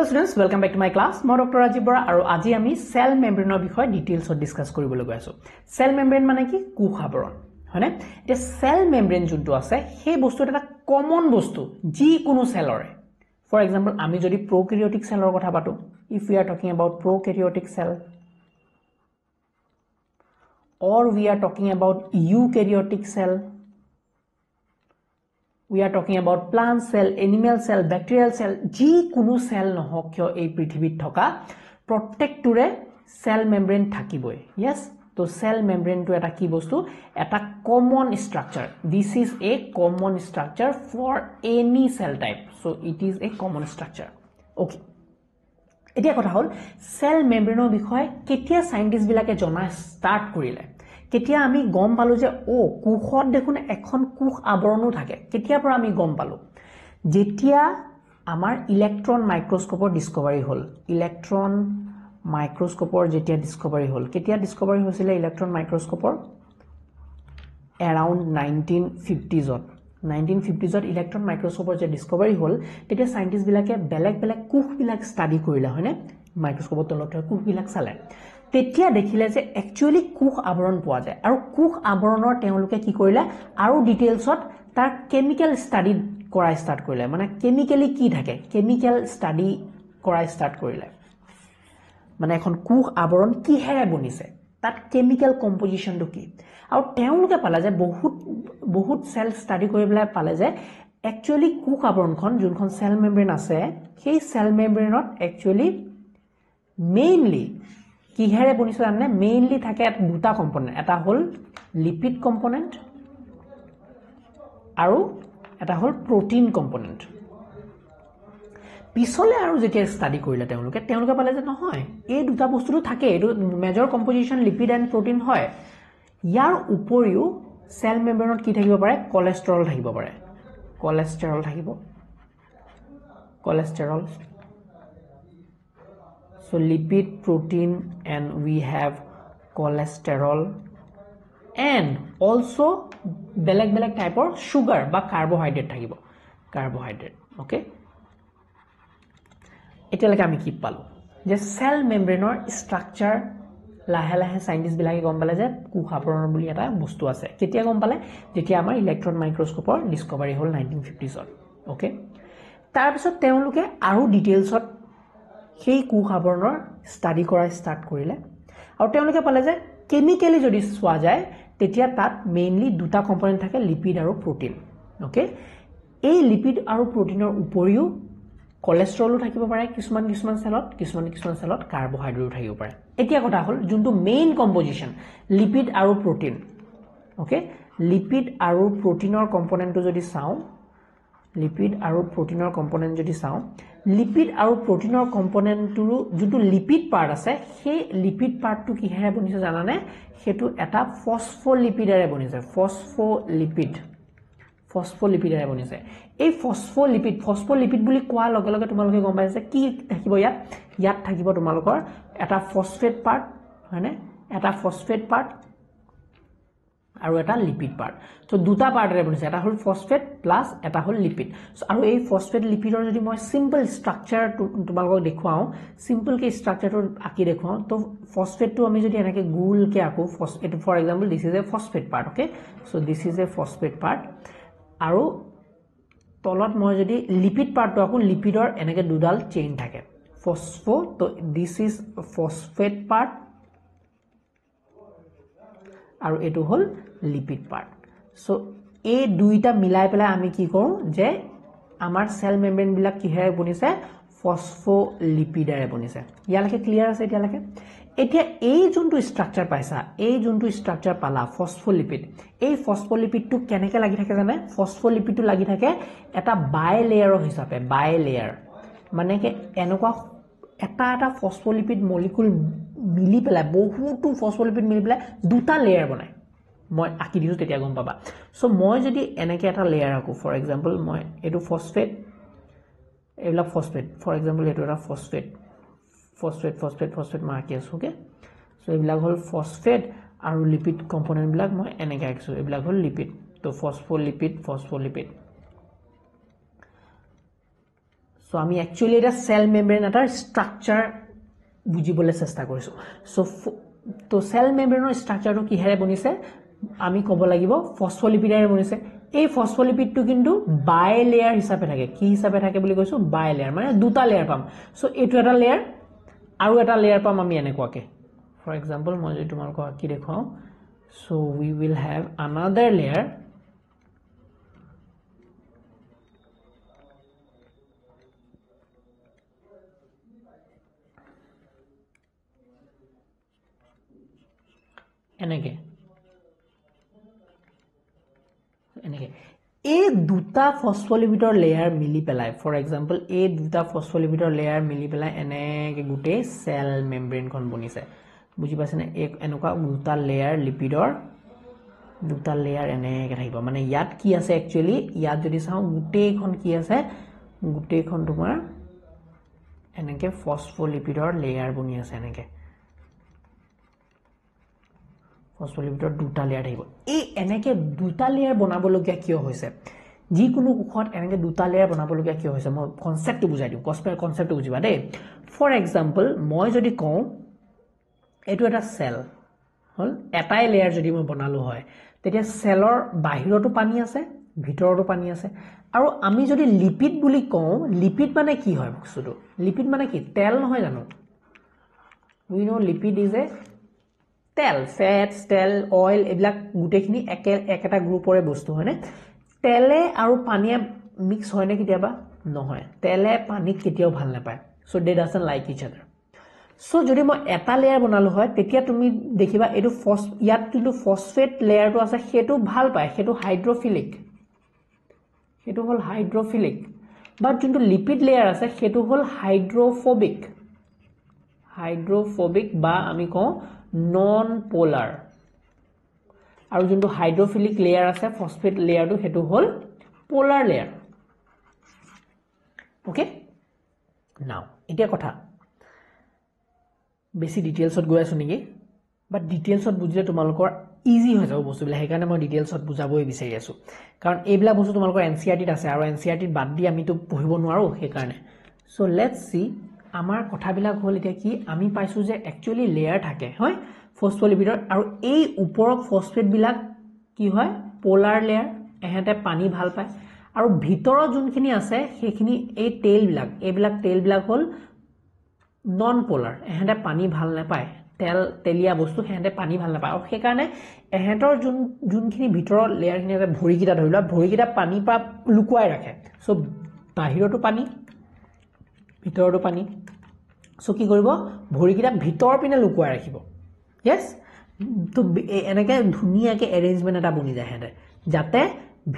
students, welcome back to my class. Moi Dr. Rajiv Bora aru aji ami cell membrane or bishoy details or discuss koribole goi asu. Cell membrane mane ki kuh abaron. Hone? Eta cell membrane juntu ase he bostu eta common bostu ji kono cell ore. For example, ami jodi prokaryotic cell or kotha patu. If we are talking about prokaryotic cell or we are talking about eukaryotic cell, we are talking about plant cell, animal cell, bacterial cell, ji kuno cell nohok kyo ei prithibit thoka protecture cell membrane thakiboi. Yes, to cell membrane to eta ki bostu eta common structure. This is a common structure for any cell type. So it is a common structure. Okay. Etia kotha hol cell membrane or bishoy ketia scientist bilake jona start korile. কেতিয়া আমি গম পালো যে ও কুখত দেখুন এখন কুখ আবৰণো থাকে কেতিয়া পৰা আমি গম পালো যেতিয়া আমাৰ ইলেক্ট্ৰন মাইক্ৰোস্কোপৰ ডিসকভাৰী হল ইলেক্ট্ৰন মাইক্ৰোস্কোপৰ যেতিয়া ডিসকভাৰী হল কেতিয়া ডিসকভাৰী হৈছিল ইলেক্ট্ৰন মাইক্ৰোস্কোপৰ around 1950s 1950s ইলেক্ট্ৰন মাইক্ৰোস্কোপৰ যে ডিসকভাৰী হল তেতিয়া সাইন্টিস্ট বিলাকে বেলেগ বেলেগ কুখ বিলাক ষ্টাডি কৰিলে হয়নে মাইক্ৰোস্কোপৰ তলত কুখ বিলাক চালে তেতিয়া দেখিলে যে একচুয়ালি কুখ আবৰণ পোৱা যায় আৰু কুখ আবৰণৰ তেওঁলোকে কি কৰিলে আৰু ডিটেইলছত তাৰ কেমিক্যাল ষ্টাডি কৰা ষ্টাৰ্ট কৰিলে মানে কেমিক্যালি কি থাকে কেমিক্যাল ষ্টাডি কৰা ষ্টাৰ্ট কৰিলে মানে এখন কুখ আবৰণ কি হেৰে বনিছে তাত কেমিক্যাল কম্পোজিশনটো কি আৰু তেওঁলোকে পালে যে বহুত সেল ষ্টাডি কৰিবলে পালে যে একচুয়ালি কুখ আবৰণখন যোনখন সেল মেমব্ৰেন আছে সেই সেল মেমব্ৰেনত একচুয়ালি মেইনলি কিহেৰে বনিছে জানে মেইনলি থাকে দুটা কম্পোনেন্ট এটা হল লিপিড কম্পোনেন্ট আৰু এটা হল প্ৰোটিন কম্পোনেন্ট পিছলে আৰু যেতিয়া ষ্টাডি কৰিলে তেওঁলোকে পালে যে নহয় এই দুটা বস্তুটো থাকে এটো major composition lipid and protein হয় ইয়াৰ উপৰিও সেল মেমব্ৰেনত কি থাকিব পাৰে কোলেষ্টৰল থাকিব পাৰে কোলেষ্টৰল So lipid, protein, and we have cholesterol, and also beleg type of sugar ba carbohydrate thakibo carbohydrate. Okay. Etilage ami ki palu je cell membrane or structure lahe scientist bilage gom pale je kuh abaron buli eta bostu ase ketia gom pale jetia amar electron microscope or discovery hol 1950s okay tar pisot teuluke aru details ot সেই কুখ আবৰণৰ study কৰা start কৰিলে আৰু তেওঁলোকে পালে যে chemically যদি সোৱা যায় তেতিয়া তাত মেইনলি দুটা কম্পোনেন্ট থাকে লিপিড আৰু প্ৰোটিন ওকে এই লিপিড আৰু প্ৰোটিনৰ উপৰিও কোলেষ্টৰলো থাকিব পাৰে কিছুমান সেলত কাৰ্বোহাইড্ৰেট থাকিব পাৰে এতিয়া কথা হল যোনটো মেইন কম্পোজিশন লিপিড আৰু প্ৰোটিন ওকে লিপিড আৰু প্ৰোটিনৰ কম্পোনেন্টটো যদি চাও লিপিড আৰু প্ৰোটিনৰ কম্পোনেন্ট যদি চাও লিপিড আৰু প্ৰোটিনৰ কম্পোনেন্টটো যোনটো লিপিড পাৰ্ট আছে সেই লিপিড পাৰ্টটো কি হেৰে বনিছে জানানে হেতু এটা ফসফোলিপিডেৰে বনিছে ফসফোলিপিডেৰে বনিছে এই ফসফোলিপিড বুলি কোৱা লগে লগে তোমালোকে গম পাইছে কি থাকিব ইয়াত থাকিব তোমালোকৰ এটা ফসফেট পাৰ্ট হয়নে এটা ফসফেট পাৰ্ট আৰু এটা লিপিড পাৰ্ট সো দুটা পাৰ্টৰে বনিছে এটা হল ফসফেট প্লাস এটা হল লিপিড আৰু এই ফসফেট লিপিডৰ যদি মই সিম্পল স্ট্ৰাকচাৰ তোমালোকক দেখুৱাও সিম্পল কে স্ট্ৰাকচাৰটো আকি দেখুৱাও তো ফসফেটটো আমি যদি এনেকে গোল কে আকো phosphate for example this is a phosphate part okay so this is a phosphate part আৰু তলত মই যদি লিপিড পাৰ্টটো আকো লিপিডৰ এনেকে দুডাল চেইন থাকে ফসফো তো দিস ইজ ফসফেট পাৰ্ট আৰু এটো হল লিপিড পাৰ্ট সো এই দুইটা মিলাই পেলাই আমি কি কৰো যে আমাৰ সেল মেমব্ৰেন বিলাক কি হেৰে বনিছে ফসফোলিপিডেৰে বনিছে ইয়ালৈকে ক্লিয়াৰ আছে এতিয়া এই যোনটো ষ্ট্ৰাকচাৰ পাইছা এই যোনটো ষ্ট্ৰাকচাৰ পালা ফসফোলিপিড এই ফসফোলিপিডটো কেনেকে লাগি থাকে জানে ফসফোলিপিডটো লাগি থাকে এটা বাইলেয়াৰৰ হিচাপে বাইলেয়াৰ মানে কি এনেকুৱা এটা ফসফোলিপিড মলিকুল মিলি পেলাই বহুতো ফসফোলিপিড মিলি পেলাই দুটা লেয়াৰ বনায় মই আকি দিছো তেতিয়া গম পাবা সো মই যদি এনেকে এটা লেয়াৰ আকো ফৰ এক্সাম্পল মই এটো ফসফেট এলা ফসফেট ফৰ এক্সাম্পল এটো এটা ফসফেট মাৰ্কি আছে ওকে সো এইবিলাক হল ফসফেট আৰু লিপিড কম্পোনেন্ট বিলাক মই এনেকে আকিছো এইবিলাক হল লিপিড তো ফসফোলিপিড সো আমি একচুয়ালি এটা সেল মেমব্রেন এটাৰ স্ট্ৰাকচাৰ বুজিবলৈ চেষ্টা কৰিছো সো তো সেল মেমব্ৰেনৰ স্ট্ৰাকচাৰটো কিহেৰে বনিছে আমি ক'ব লাগিব ফসফলিপিডেৰে বনিছে এই ফসফলিপিডটো কিন্তু বাই লেয়াৰ হিচাপে থাকে কি হিচাপে থাকে বুলি কৈছো বাই লেয়াৰ মানে দুটা লেয়াৰ পাম সো এইটো এটা লেয়াৰ আৰু এটা লেয়াৰ পাম আমি এনেকুৱাকে ফৰ এক্সাম্পল মই যদি তোমালোকক কি দেখাও so we will have another layer এনেকে এই দুটা ফসফলিপিডৰ লেয়াৰ মিলি পেলাই ফৰ এক্সাম্পল এই দুটা ফসফলিপিডৰ লেয়াৰ মিলি পেলাই এনেকে গুটে সেল মেমব্ৰেনখন বনিছে বুজি পাছেনে এনেকুৱা দুটা লেয়াৰ লিপিডৰ দুটা লেয়াৰ এনেকে থাকিব মানে ইয়াত কি আছে একচুয়ালি ইয়াত যদি চাও গুটেখন কি আছে গুটেখন তোমাৰ এনেকে ফসফলিপিডৰ লেয়াৰ বনি আছে এনেকে ফসফলিপিডৰ দুটা লেয়াৰ থাকিব এই এনেকে দুটা লেয়াৰ বনাবলগীয়া কিয় হৈছে যিকোনো কোষত এনেকে দুটা লেয়াৰ বনাবলগীয়া কিয় হৈছে মই কনসেপ্টটো বুজাই দিম কনসেপ্টটো বুজিবা দেই ফৰ এক্সাম্পল মই যদি কওঁ এটো এটা সেল হল এটাই লেয়াৰ যদি মই বনালো হয় তেতিয়া সেলৰ বাহিৰতো পানী আছে ভিতৰতো পানী আছে আৰু আমি যদি লিপিড বুলি কওঁ লিপিড মানে কি হয় বস্তুটো লিপিড মানে কি তেল নহয় জানো we know lipid is a তেল ফ্যাটস তেল অয়েল এবিলাক গুটেখিনি একটা গ্ৰুপৰে বস্তু হয়নে তেলে আৰু পানীয়ে মিক্স হয় নে কিতিয়াবা নহয় তেলে পানী কেতিয়াও ভাল নাপায় সো দে ডাজন্ট লাইক ইচ আদাৰ সো যদি মই এটা লেয়াৰ বনালো হয় তেতিয়া তুমি দেখিবা এটো ইয়াত কিন্তু ফসফেট লেয়াৰটো আছে হেতু ভাল পায় হেতু হাইড্ৰোফিলিক হেতু হল হাইড্ৰোফিলিক বাট যোনটো লিপিড লেয়াৰ আছে হেতু হল হাইড্ৰোফোবিক বা আমি কওঁ নন পোলাৰ আৰু যোনটো হাইড্ৰোফিলিক লেয়াৰ আছে ফসফেট লেয়াৰটো হেতু হল পোলাৰ লেয়াৰ ওকে নাও এতিয়া কথা বেছি ডিটেইলছত গৈ আছো নেকি বাট ডিটেইলছত বুজিলে তোমালোকৰ ইজি হৈ যাব বস্তুবিলাক সেইকাৰণে মই ডিটেইলছত বুজাবই বিচাৰি আছো কাৰণ এইবিলাক বস্তু তোমালোকৰ এনসিআৰটিত আছে আৰু এনসিআৰটিত বাদ দি আমিতো পঢ়িব নোৱাৰো সেইকাৰণে সো লেটস সি আমাৰ কথাবিলাক হল এতিয়া কি আমি পাইছো যে একচুয়ালি লেয়াৰ থাকে হয় ফসফলিপিডৰ আৰু এই ওপৰৰ ফসফেট বিলাক কি হয় পোলাৰ লেয়াৰ এহেতে পানী ভাল পায় আৰু ভিতৰৰ যোনখিনি আছে সেইখিনি এই টেইল বিলাক এইবিলাক টেইল বিলাক হল নন পোলাৰ এহেতে পানী ভাল নাপায় তেলিয়া বস্তু হেতে পানী ভাল নাপায় আৰু সেই কাৰণে এহেতৰ যোনখিনি ভিতৰৰ লেয়াৰখিনি আছে ভৰিকিটা ধৰিলা ভৰিকিটা পানী পা লুকুৱাই ৰাখে সো বাহিৰতো পানী ভিতৰতো পানী সো কি কৰিব ভৰিকিটা ভিতৰ পিনে লুকুৱাই ৰাখিব yes তো এনেকে ধুনিয়াকে অ্যাৰেঞ্জমেন্ট এটা বনি যায় হেতে যাতে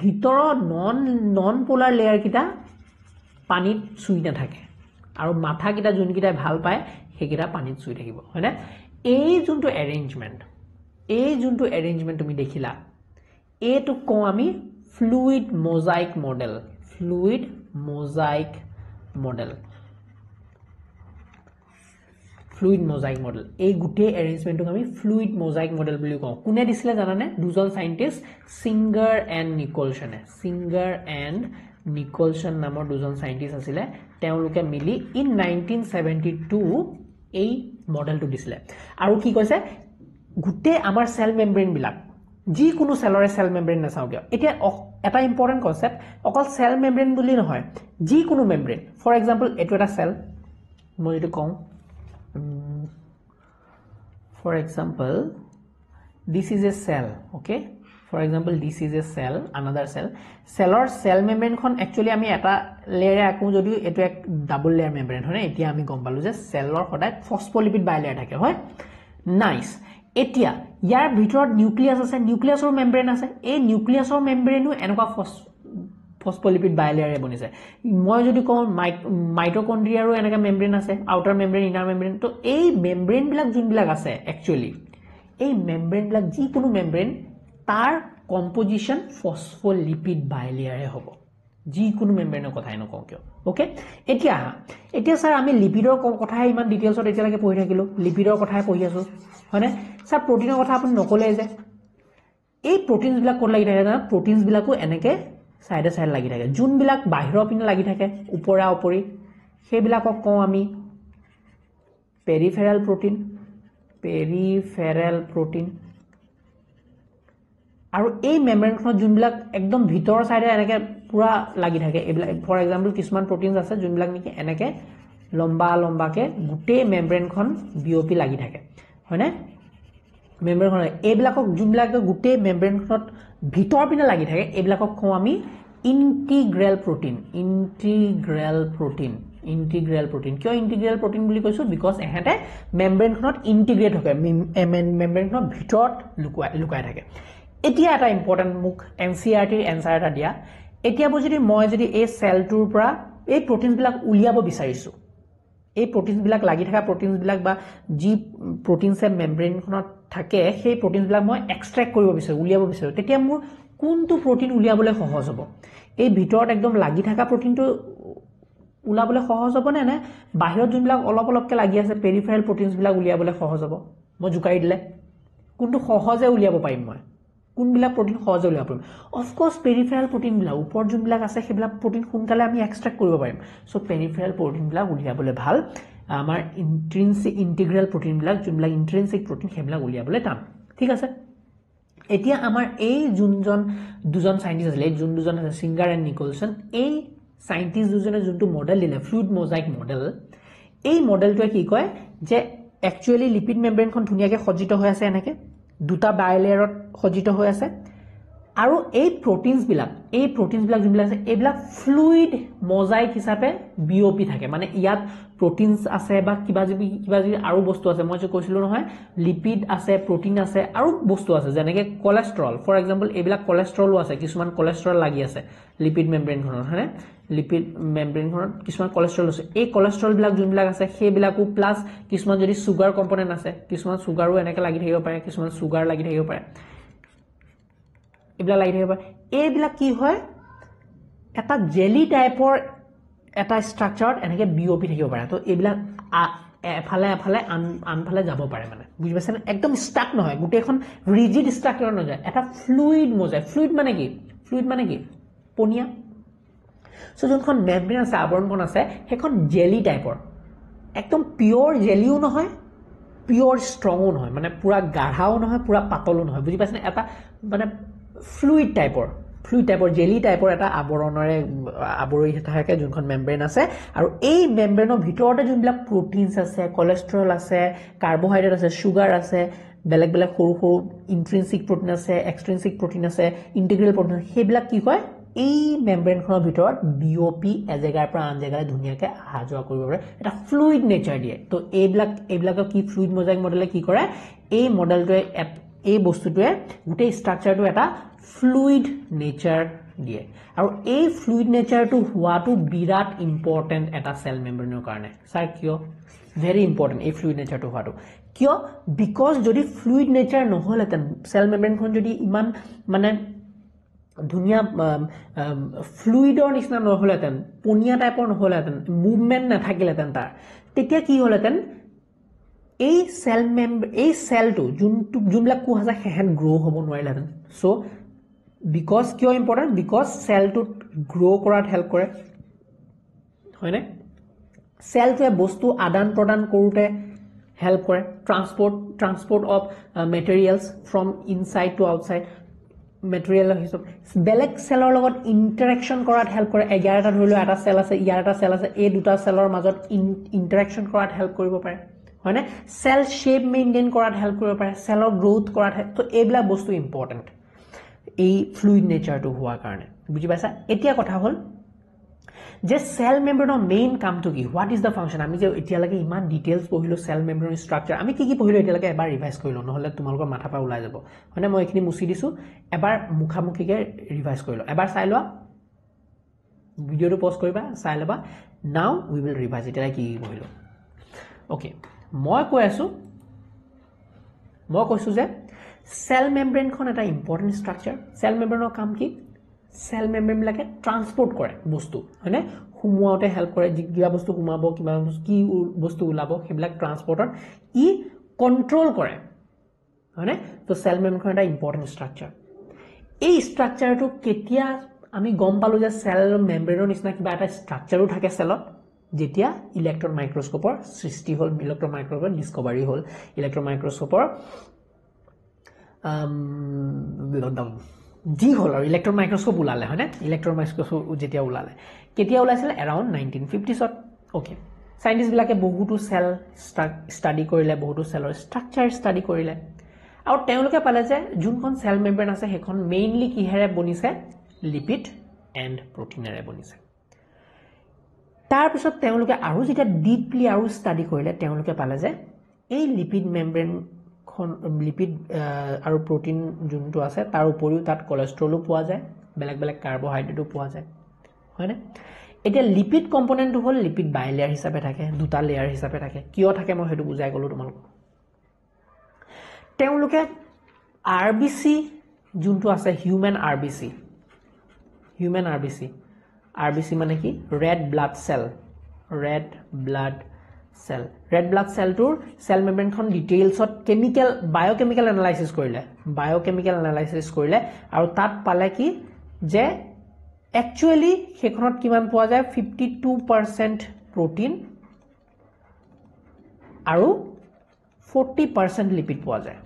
ভিতৰৰ নন পোলাৰ লেয়াৰ কিটা পানীত চুই না থাকে আৰু মাথা কিটা যোনকিটা ভাল পায় হেকিটা পানীত চুই থাকিব হয়নে এই যোনটো অ্যাৰেঞ্জমেন্ট তুমি দেখিলা এটো কওঁ আমি ফ্লুইড মোজাইক মডেল এই গুটে অ্যাৰেঞ্জমেন্টক আমি ফ্লুইড মোজাইক মডেল বুলি কওঁ কোনে দিছিলে জানানে দুজন সাইন্টিস্ট সিঙ্গাৰ এণ্ড নিকলসন নামৰ দুজন সাইন্টিস্ট আছিলে তেওঁলোকে মিলি ইন 1972 এই মডেলটো দিছিলে আৰু কি কৈছে গুটে আমাৰ সেল মেমব্ৰেন বিলাক যি কোনো সেলৰে সেল মেমব্ৰেন নাচাও কিয় এতিয়া এটা ইম্পৰ্টেন্ট কনসেপ্ট অকল সেল মেমব্ৰেন বুলি নহয় যি কোনো মেমব্ৰেন ফৰ এক্সাম্পল এটো এটা সেল মই যদি কওঁ for example this is a cell okay for example this is a cell another cell membrane khon actually ami eta layer akku jodi etu ek double layer membrane hoy etia ami gom palu je cellor hoday phospholipid bilayer thake hoy nice etia yar bhitor nucleus or membrane ase ei nucleus or membrane nu enokwa phospholipid bilayer bonise moi jodi ko mitochondria ro enaka membrane ase outer membrane inner membrane to ei membrane bilak jun bilak ase actually ei membrane bilak ji kono membrane tar composition phospholipid bilayer e hobo ji kono membrane er kotha enoko kyo okay etia sir ami lipidor kotha iman details ot etia lage pohi thakilo lipidor kotha pohi asu hone sir protein er kotha apun nokole je ei proteins bilak kot lagi thake na proteins bilako eneke সাইডে side লাগি থাকে June বিলাক বাহিৰৰ পিনে লাগি থাকে ওপৰা ওপৰি সেইবিলাকক কওঁ আমি পেৰিফেৰাল প্ৰটিন আৰু এই মেমব্ৰেনখনত যোনবিলাক একদম ভিতৰ সাইডে এনেকে পুৰা লাগি থাকে এইবিলাক ফৰ এক্সাম্পল কিছুমান প্ৰটিনছ আছে যোনবিলাক নেকি এনেকে লম্বাকে গোটেই মেমব্ৰেনখন বিওপি লাগি থাকে হয়নে মেমব্ৰেনখন এইবিলাকক যোনবিলাক গোটেই মেমব্ৰেনখনত ভিতৰ পিনে লাগি থাকে এইবিলাকক কওঁ আমি ইন্টিগ্ৰেল প্ৰটিন কিয় ইন্টিগ্ৰেল প্ৰটিন বুলি কৈছো বিকজ এহেতে মেমব্ৰেনখনত ইন্টিগ্ৰেট হয় মেমব্ৰেনখনৰ ভিতৰত লুকাই থাকে এতিয়া এটা ইম্পৰ্টেন্ট মুখ এনসিআৰটিৰ এনসাৰ এটা দিয়া এতিয়া যদি মই যদি এই সেলটোৰ পৰা এই প্ৰটিনছ বিলাক উলিয়াব বিচাৰিছো এই প্ৰটিনছ বিলাক লাগি থকা প্ৰটিনছ বিলাক বা জি প্ৰটিনছে মেমব্ৰেনখনত থাকে সেই প্ৰটিনছ বিলাক মই এক্সট্ৰেক্ট কৰিব বিচাৰো উলিয়াব বিচাৰো তেতিয়া মোৰ কোনটো প্ৰটিন উলিয়াবলৈ সহজ হ'ব এই ভিতৰত একদম লাগি থকা প্ৰটিনটো উলাবলৈ সহজ হ'ব নে বাহিৰত যোনবিলাক অলপকে লাগি আছে পেৰিফেৰাল প্ৰটিনছ বিলাক উলিয়াবলৈ সহজ হ'ব মই জুকাই দিলে কোনটো সহজে উলিয়াব পাৰিম মই কোনবিলাক প্ৰটিন সহজে উলিয়াব পাৰিম অফ কোৰ্স পেৰিফেৰাল প্ৰটিন বিলাক ওপৰ যোনবিলাক আছে সেইবিলাক প্ৰটিন সোনকালে আমি এক্সট্ৰেক্ট কৰিব পাৰিম সো পেৰিফেৰাল প্ৰটিন বিলাক উলিয়াবলৈ ভাল আমাৰ ইন্টিগ্ৰেল প্ৰটিন বিলাক যোনবিলাক ইন্ট্ৰিনসিক প্ৰটিন সেইবিলাক উলিয়াবলৈ টান ঠিক আছে এতিয়া আমাৰ এই যোনজন দুজন সাইন্টিস্ট আছিল এই যোন দুজন আছে সিঙ্গাৰ এণ্ড নিকলসন এই সাইন্টিস্ট দুজনে যোনটো মডেল দিলে ফ্লুইড মোজাইক মডেল এই মডেলটোৱে কি কয় যে একচুয়ালি লিপিড মেমব্ৰেনখন ধুনিয়াকে সজ্জিত হৈ আছে এনেকে দুটা বাইলেয়াৰত সজ্জিত হৈ আছে আৰু এই প্ৰটিনছ বিলাক যোনবিলাক আছে এইবিলাক ফ্লুইড মোজাইক হিচাপে বিওপি থাকে মানে ইয়াত প্ৰটিনছ আছে বা কিবা আৰু বস্তু আছে মই যে কৈছিলো নহয় লিপিড আছে প্ৰটিন আছে আৰু বস্তু আছে যেনেকে কোলেষ্ট্ৰল ফৰ এক্সাম্পল এইবিলাক কোলেষ্ট্ৰলো আছে কিছুমান কোলেষ্ট্ৰল লাগি আছে লিপিড মেমব্ৰেনখনত হয়নে লিপিড মেমব্ৰেনখনত কিছুমান কোলেষ্ট্ৰল আছে এই কোলেষ্ট্ৰল বিলাক যোনবিলাক আছে সেইবিলাকো প্লাস কিছুমান যদি সুগাৰ কম্পোনেন্ট আছে কিছুমান সুগাৰো এনেকে লাগি থাকিব পাৰে কিছুমান সুগাৰ লাগি থাকিব পাৰে এইবিলাক লাগি থাকিব পাৰে এইবিলাক কি হয় এটা জেলি টাইপৰ এটা স্ট্ৰাকচাৰত এনেকে বিওপি থাকিব পাৰে তো এইবিলাক এফালে আনফালে যাব পাৰে মানে বুজি পাইছেনে একদম ষ্টাক নহয় গোটেইখন ৰিজিড স্ট্ৰাকচাৰ নহয় এটা ফ্লুইড মোজাইক ফ্লুইড মানে কি পনিয়া সো যোনখন মেমব্ৰেন আছে আৱৰণখন আছে সেইখন জেলি টাইপৰ একদম পিওৰ জেলিও নহয় পিওৰ ষ্ট্ৰংও নহয় মানে পুৰা গাঢ়াও নহয় পুৰা পাতলো নহয় বুজি পাইছেনে এটা মানে ফ্লুইড টাইপৰ জেলি টাইপৰ এটা আৱৰণৰে আৱৰি থাকে যোনখন মেমব্ৰেন আছে আৰু এই মেমব্ৰেনৰ ভিতৰতে যোনবিলাক প্ৰটিনছ আছে কোলেষ্ট্ৰল আছে কাৰ্বোহাইড্ৰেট আছে সুগাৰ আছে বেলেগ সৰু ইন্ট্ৰিনসিক প্ৰটিন আছে এক্সট্ৰিনসিক প্ৰটিন আছে ইন্টিগ্ৰেল প্ৰটিন সেইবিলাক কি কয় এই মেমব্ৰেনখনৰ ভিতৰত বিওপি এজেগাৰ পৰা আন জেগালৈ ধুনিয়াকে আহা যোৱা কৰিব পাৰে এটা ফ্লুইড নেচাৰ দিয়ে তো এইবিলাকৰ কি ফ্লুইড মোজাইক মডেলে কি কৰে এই মডেলটোৱে এই বস্তুটোৱে গোটেই ষ্ট্ৰাকচাৰটো এটা ফ্লুইড নেচাৰ দিয়ে আৰু এই ফ্লুইড নেচাৰটো হোৱাটো বিৰাট ইম্পৰ্টেন্ট এটা সেল মেমব্ৰেনৰ কাৰণে স্যাৰ কিয় ভেৰি ইম্পৰ্টেন্ট এই ফ্লুইড নেচাৰটো হোৱাটো কিয় বিকজ যদি ফ্লুইড নেচাৰ নহলেতেন সেল মেমব্ৰেনখন যদি ইমান মানে ধুনিয়া ফ্লুইডৰ নিচিনা নহলেতেন পনিয়া টাইপৰ নহলেতেন মুভমেন্ট নাথাকিলেতেন তাৰ তেতিয়া কি হলেতেন এই সেলটো যোনবিলাক কোষ আছে হেন গ্ৰো হ'ব নোৱাৰিলেতেন সো বিকজ কিয় ইম্পৰ্টেন্ট বিকজ সেলটো গ্ৰো কৰাত হেল্প কৰে হয়নে সেলটোৱে বস্তু আদান প্ৰদান কৰোতে হেল্প কৰে transport of materials from inside two outside material হিচাপে বেলেগ সেলৰ লগত ইন্টাৰেকশন কৰাত হেল্প কৰে 11টা ধৰিলো এটা সেল আছে ইয়াৰ এটা সেল আছে এই দুটা সেলৰ মাজত ইন্টাৰেকশন কৰাত হেল্প কৰিব পাৰে হয়নে সেল শেপ মেইনটেইন কৰাত হেল্প কৰিব পাৰে সেলৰ গ্ৰোথ কৰাত তো এইবিলাক বস্তু ইম্পৰ্টেন্ট এই ফ্লুইড নেচাৰটো হোৱাৰ কাৰণে বুজি পাইছা এতিয়া কথা হ'ল যে সেল মেমব্ৰেনৰ মেইন কামটো কি হোৱাট ইজ দ্য ফাংচন আমি যে এতিয়ালৈকে ইমান ডিটেইলছ পঢ়িলো সেল মেমব্ৰেনৰ ষ্ট্ৰাকচাৰ আমি কি পঢ়িলো এতিয়ালৈকে এবাৰ ৰিভাইজ কৰিলো নহলে তোমালোকৰ মাথা পৰা ওলাই যাব মানে মই এখিনি মুছি দিছো এবাৰ মুখামুখিকে ৰিভাইজ কৰিলো এবাৰ চাই লোৱা ভিডিওটো পজ কৰিবা চাই লবা নাও উই উইল ৰিভাইজ এতিয়ালৈকে কি পঢ়িলো ওকে মই কৈছো যে সেল মেমব্ৰেনখন এটা ইম্পৰ্টেন্ট ষ্ট্ৰাকচাৰ সেল মেমব্ৰেনৰ কাম কি সেল মেমব্ৰেন বিলাকে ট্ৰান্সপোৰ্ট কৰে বস্তু হয়নে হুমুৱাতে হেল্প কৰে কিবা বস্তু হুমাব কিবা কি বস্তু উলাব সেইবিলাক ট্ৰান্সপোৰ্টৰ ই কন্ট্ৰোল কৰে হয়নে তো সেল মেমব্ৰেনখন এটা ইম্পৰ্টেন্ট ষ্ট্ৰাকচাৰ এই ষ্ট্ৰাকচাৰটো কেতিয়া আমি গম পালো যে সেল মেমব্ৰেনৰ নিচিনা কিবা এটা ষ্ট্ৰাকচাৰো থাকে সেলত যেতিয়া ইলেক্ট্ৰন মাইক্ৰোস্কোপৰ সৃষ্টি হ'ল ইলেক্ট্ৰন মাইক্ৰোস্কোপৰ ডিসকভাৰী হ'ল ইলেক্ট্ৰন মাইক্ৰোস্কোপৰ যি হ'ল আৰু ইলেক্ট্ৰন মাইক্ৰোস্কোপ ওলালে হয়নে ইলেক্ট্ৰন মাইক্ৰোস্কোপ যেতিয়া ওলালে কেতিয়া ওলাইছিল এৰাউণ্ড 1950ত ওকে সাইন্টিষ্টবিলাকে বহুতো সেল ষ্টাডি কৰিলে বহুতো সেলৰ ষ্ট্ৰাকচাৰ ষ্টাডি কৰিলে আৰু তেওঁলোকে পালে যে যোনখন সেল মেমব্ৰেন আছে সেইখন মেইনলি কিহেৰে বনিছে লিপিড এণ্ড প্ৰটিনেৰে বনিছে তাৰ পিছত তেওঁলোকে আৰু যেতিয়া ডিপলি আৰু ষ্টাডি কৰিলে তেওঁলোকে পালে যে এই লিপিড মেমব্ৰেন লিপিড আৰু প্ৰটিন যোনটো আছে তাৰ উপৰিও তাত কোলেষ্ট্ৰলো পোৱা যায় বেলেগ বেলেগ কাৰ্বোহাইড্ৰেটো পোৱা যায় হয়নে এতিয়া লিপিড কম্পোনেন্টটো হ'ল লিপিড বাইলেয়াৰ হিচাপে থাকে দুটা লেয়াৰ হিচাপে থাকে কিয় থাকে মই হেতু বুজাই গলো তোমালোকক তেওঁলোকে আৰবিসি যোনটো আছে হিউম্যান আৰবিসি মানে কি ৰেড ব্লাড সেলটোৰ সেল মেমব্ৰেনখন ডিটেইলছত বায়োকেমিক্যাল এনালাইসিস কৰিলে আৰু তাত পালে কি যে একচুয়ালি সেইখনত কিমান পোৱা যায় 52% প্ৰটিন আৰু 40% লিপিড পোৱা যায়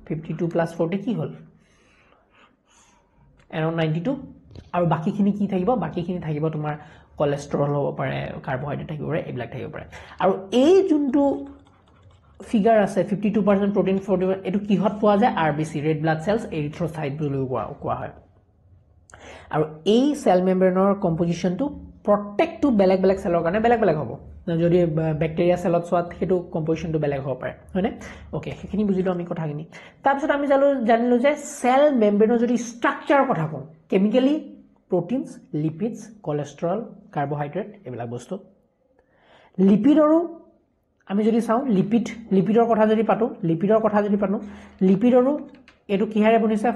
52 plus 40 কি হ'ল around 92 আৰু বাকিখিনি কি থাকিব বাকিখিনি থাকিব তোমাৰ কোলেষ্ট্ৰল হ'ব পাৰে কাৰ্বোহাইড্ৰেট থাকিব পাৰে এইবিলাক থাকিব পাৰে আৰু এই যোনটো ফিগাৰ আছে 52% প্ৰটিন 40% এটো কিহত পোৱা যায় আৰবিসি ৰেড ব্লাড সেলস এৰিথ্ৰোসাইট বুলি কোৱা হয় আৰু এই সেল মেমব্ৰেনৰ কম্পোজিশনটো প্ৰত্যেকটো বেলেগ বেলেগ সেলৰ কাৰণে বেলেগ বেলেগ হ'ব যদি ব্যাকটেৰিয়া সেলত সোৱাত হেতু কম্পোজিশনটো বেলেগ হ'ব পাৰে হয়নে ওকে সেইখিনি বুজিলো আমি কথাখিনি তাৰ পিছত আমি জানিলো যে সেল মেমব্ৰেনৰ যদি ষ্ট্ৰাকচাৰৰ কথা কওঁ কেমিক্যালি প্ৰটিনছ লিপিডছ কোলেষ্ট্ৰল কাৰ্বোহাইড্ৰেট এইবিলাক বস্তু লিপিডৰো আমি যদি চাওঁ লিপিডৰ কথা যদি পাতো লিপিডৰো এটো কিহাৰে বনিছে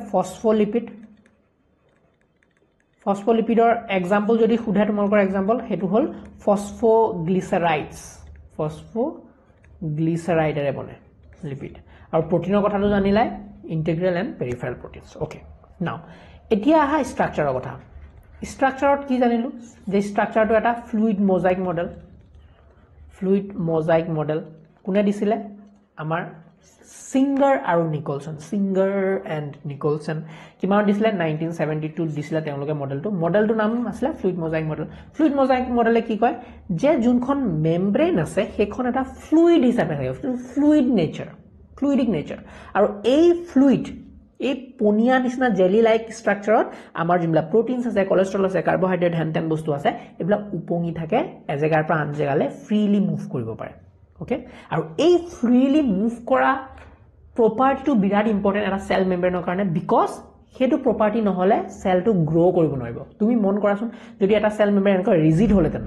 ফসফোলিপিডৰ এক্সাম্পল যদি খুধে তোমালোকৰ এক্সাম্পল হেতু হল ফসফোগ্লিসাৰাইডেৰে বনে লিপিড আৰু প্ৰটিনৰ কথাটো জানিলাই integral and peripheral proteins okay নাও এতিয়া আহা ষ্ট্ৰাকচাৰৰ কথা ষ্ট্ৰাকচাৰত কি জানিলো যে ষ্ট্ৰাকচাৰটো এটা ফ্লুইড মোজাইক মডেল কোনে দিছিলে আমাৰ সিঙ্গাৰ এণ্ড নিকলসন কিমান দিছিলে 1972 দিছিলে তেওঁলোকে মডেলটো নাম আছিল ফ্লুইড মোজাইক মডেলে কি কয় যে যোনখন মেমব্ৰেন আছে সেইখন এটা ফ্লুইড হিচাপে থাকে ফ্লুইডিক নেচাৰ আৰু এই ফ্লুইড এই পনিয়া নিচিনা জেলি লাইক ষ্ট্ৰাকচাৰত আমাৰ যোনবিলাক প্ৰটিনছ আছে কোলেষ্ট্ৰল আছে কাৰ্বোহাইড্ৰেট হেনটেন বস্তু আছে এইবিলাক উপঙি থাকে এজেগাৰ পৰা আন জেগালে ফ্ৰীলি মুভ কৰিব পাৰে ওকে আৰু এই ফ্ৰীলি মুভ কৰা প্ৰপাৰ্টিটো বিৰাট ইম্পৰ্টেন্ট এটা সেল মেমব্ৰেনৰ কাৰণে বিকজ হেতু প্ৰপাৰ্টি নহলে সেলটো গ্ৰো কৰিব নোৱাৰিব তুমি মন কৰাচোন যদি এটা সেল মেমব্ৰেন এনেকৈ ৰিজিড হলেতেন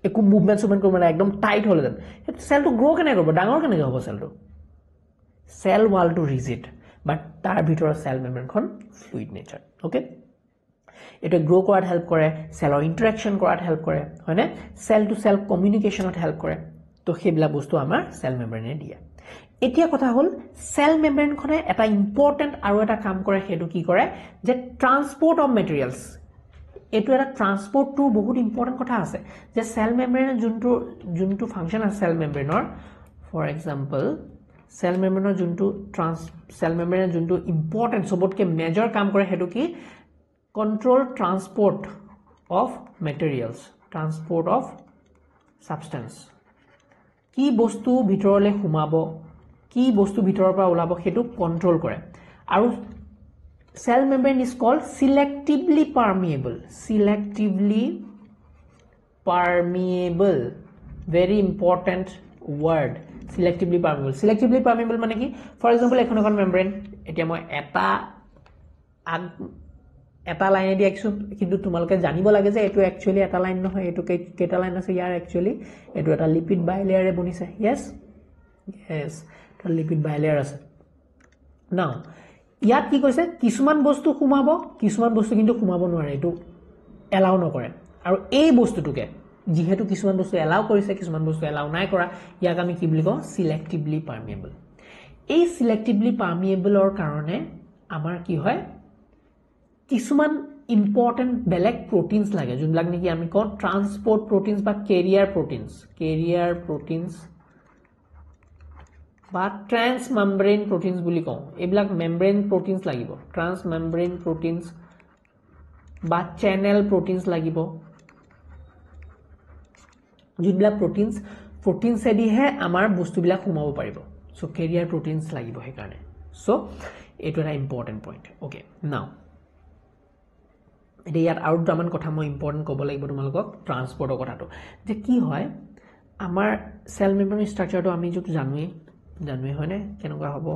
একো মুভমেন্ট কৰিব নোৱাৰে একদম টাইট হলেতেন হেতু সেলটো গ্ৰো কেনে কৰিব ডাঙৰ কেনে হ'ব সেলটো সেল ওয়ালটো ৰিজিড বাট তাৰ ভিতৰৰ সেল মেমব্ৰেনখন ফ্লুইড নেচাৰ ওকে এটা গ্ৰো কৰাত হেল্প কৰে সেলৰ ইন্টাৰেকশন কৰাত হেল্প কৰে হয়নে সেল টু সেল কমিউনিকেশনত হেল্প কৰে তো সেইবিলাক বস্তু আমাৰ সেল মেমব্ৰেনে দিয়ে এতিয়া কথা হল সেল মেমব্ৰেনখনে এটা ইম্পৰ্টেন্ট আৰু এটা কাম কৰে হেতু কি কৰে যে ট্ৰান্সপোৰ্ট অফ মেটেৰিয়েলছ এটো এটা ট্ৰান্সপোৰ্টটো বহুত ইম্পৰ্টেন্ট কথা আছে যে সেল মেমব্ৰেনৰ যোনটো ফাংচন আছে সেল মেমব্ৰেনৰ ফৰ এক্সাম্পল সেল মেমব্ৰেনৰ যোনটো ইম্পৰ্টেন্ট সবতকে মেজৰ কাম কৰে হেতু কি control transport of materials transport of substance কি বস্তু ভিতৰলে সোমাব কি বস্তু ভিতৰৰ পৰা ওলাব হেতু কন্ট্ৰোল কৰে আৰু cell membrane is called selectively permeable very important word selectively permeable মানে কি ফৰ এক্সাম্পল এখন মেমব্ৰেন এতিয়া মই এটা লাইনে দি আইছো কিন্তু তোমালোকে জানিব লাগে যে এটো একচুয়ালি এটা লাইন নহয় এটো কেটা লাইন আছে ইয়াৰ একচুয়ালি এটো এটা লিপিড বাইলেয়াৰে বনিছে yes এটা লিপিড বাইলেয়াৰ আছে নাও ইয়াত কি কৈছে কিছুমান বস্তু সোমাব কিছুমান বস্তু কিন্তু সোমাব নোৱাৰে এটো এলাউ নকৰে আৰু এই বস্তুটোকে যেহেতু কিছুমান বস্তু এলাউ কৰিছে কিছুমান বস্তু এলাউ নাই কৰা ইয়াক আমি কি বুলি কওঁ সিলেক্টিভলি পাৰ্মিয়েবল এই সিলেক্টিভলি পাৰ্মিয়েবলৰ কাৰণে আমাৰ কি হয় কিছুমান ইম্পৰ্টেণ্ট বেলেগ প্ৰটিনছ লাগে যোনবিলাক নেকি আমি কওঁ ট্ৰান্সপৰ্ট প্ৰটিনছ বা কেৰিয়াৰ প্ৰটিনছ বা ট্ৰান্স মেমব্ৰেইন প্ৰটিনছ বুলি কওঁ এইবিলাক মেমব্ৰেইন প্ৰটিনছ লাগিব ট্ৰান্স মেমব্ৰেইন প্ৰটিনছ বা চেনেল প্ৰটিনছ লাগিব যোনবিলাক প্ৰটিনছেদিহে আমাৰ বস্তুবিলাক সোমাব পাৰিব সো কেৰিয়াৰ প্ৰটিনছ লাগিব সেইকাৰণে সো এইটো এটা ইম্পৰ্টেণ্ট পইণ্ট ওকে নাও এতিয়া ইয়াত আৰু দুটামান কথা মই ইম্পৰ্টেণ্ট ক'ব লাগিব তোমালোকক ট্ৰান্সপৰ্টৰ কথাটো যে কি হয় আমাৰ চেল মেমব্ৰেইনৰ ষ্ট্ৰাকচাৰটো আমি যিটো জানোৱেই হয়নে কেনেকুৱা হ'ব